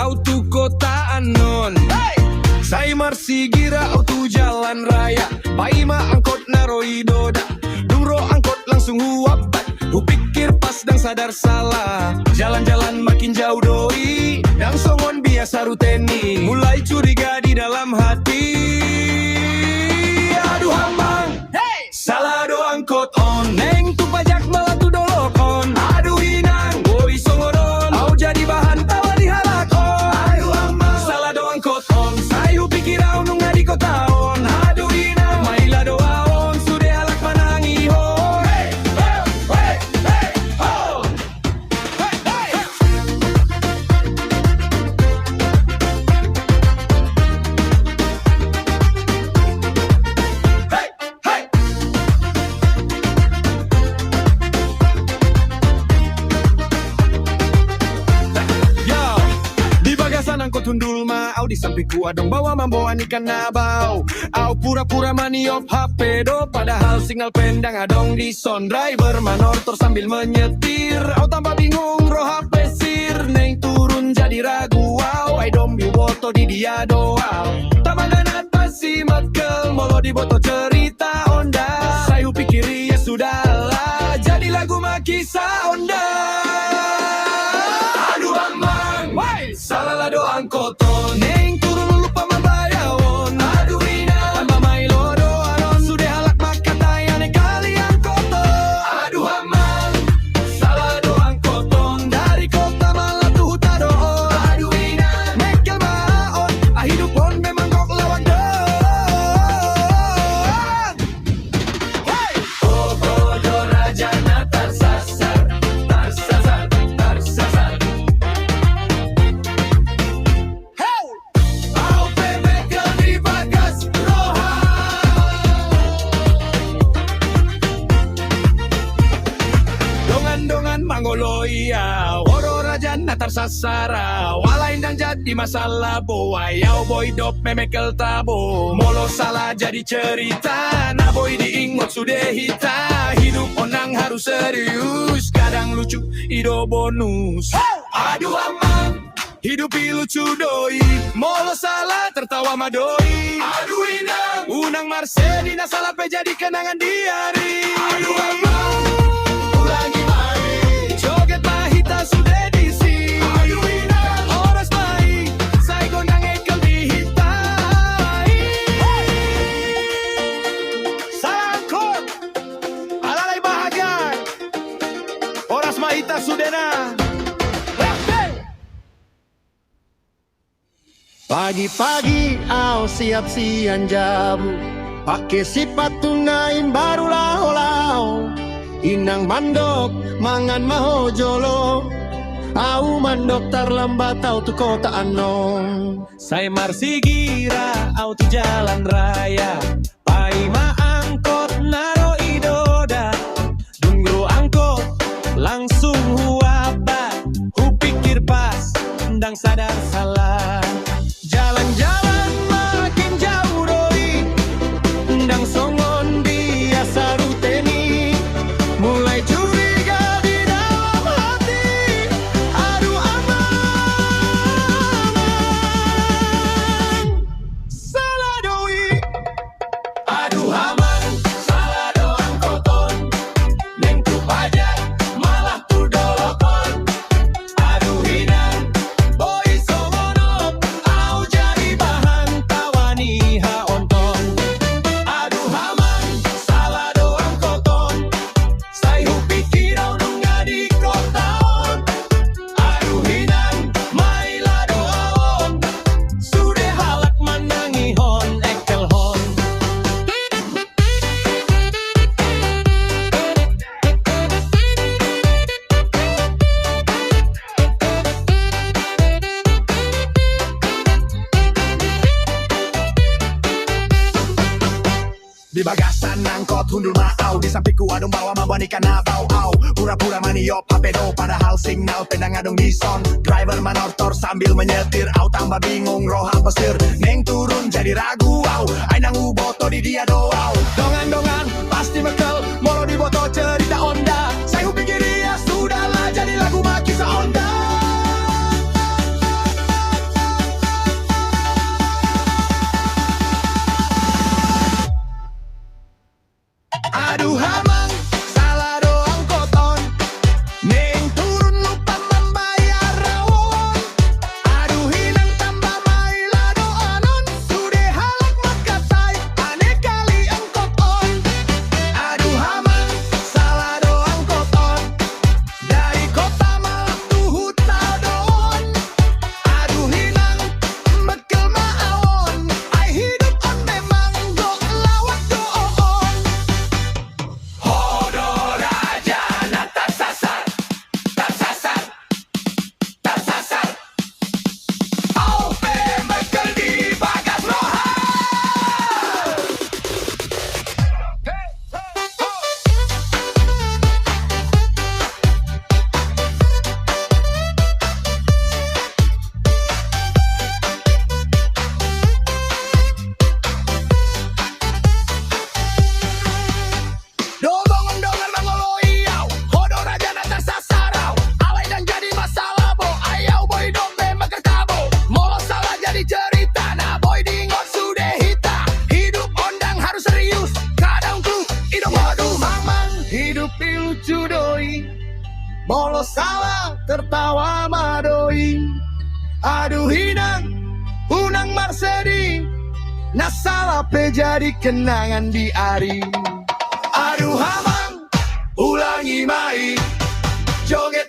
auto kota anon. Saya marsigira auto jalan raya, paima angkot naroi doda, dungro angkot langsung huapat. Kupikir pas dan sadar salah, jalan-jalan makin jauh doi, dan songon biasa ruteni, mulai curiga di dalam hati. Aduh hambang, salah do angkot on, neng tu pajak malah tu dolokon. Aduh inang, boy songoron, au jadi bahan tawa di halak on. Aduh hambang, salah do angkot on, sayu pikir au nung ngadi kota on. Aduh inang, maila doa on, sude halak manangi hon. Angkot hundul ma, au di sampingku adong bawa mamboan ikan nabau. Au pura-pura maniop HP do, padahal signal pendang adong di son. Driver manortor sambil menyetir, au tambah bingung roh HP sir. Neng turun jadi ragu, au ai dombi boto di dia doa. Tamangan atas si makel, molo di boto cerita onda. Sayu pikiri ya sudahlah, jadi lagu makisah onda. Salah do angkoton, neng turun lupa membayawon. Aduh ina, tambah mailo do anon, sudah halak makan tayane kali angkoton. Aduh aman, salah do angkoton, dari kota malah tuh huta doon. Aduh ina, mekel maon, hidup on memang kok lawak doon. Oh do rajana tarsasar, tarsasar, tarsasar. Mangoloia, oro raja natar sasara, walain dan jadi masalah bo, ayau boy dop memekel tabo, molo salah jadi cerita, na boy diingot sudah hita, hidup onang harus serius, kadang lucu ido bonus. Aduh aman, hidup lucu doi, molo salah tertawa madoi. Aduh inang, unang Marcelina salah pe jadi kenangan diari. Aduh aman, ulangi mari, joget mahita sudah disi. Aduh inang, oras main, saya gondang ekel dihitai. Sangkut, alalai bahagia, oras mahita sudah na. Pagi-pagi au siap sian jabu, pakai sepatu ngain baru lau-lau. Inang mandok mangan maho jolo, au mandok terlambat au tu kota anon. Saya marsigira au tu jalan raya, paima angkot naro idoda, dungro angkot langsung huabat. Hupikir pas, ndang sadar salah. Jalan-jalan makin jauh doi, ndang songon biasa ruteni, mulai curiga di dalam hati. Aduh aman, salah doi. Aduh aman, salah doang koton, neng tu pajak malah tu dolokon. Aduh hinang, boy songonop, au jadi bahan tawani ha onton. Aduh aman, salah doang koton, saya pikir au nung ngadi kotaon. Aduh hinang, maila doaon, sudah halak manangi hon ekel hon. Di bagasan angkot hundul mau, di sampingku adong bawa mambuan ikan nabau. Au pura-pura maniop HP do, padahal signal pendang adong di son. Driver manortor sambil menyetir, au tambah bingung roh apa sir. Neng turun jadi ragu, au ai nang boto di dia do. Au dongan-dongan pasti mekel, molo di boto cerita onda. Saya pikir ya sudahlah, jadi lagu makisa onda. tertawa madoi. Aduh hinang, unang marsedi, nasalah pe jadi kenangan di hari. Aduh hamang, ulangi mai, joget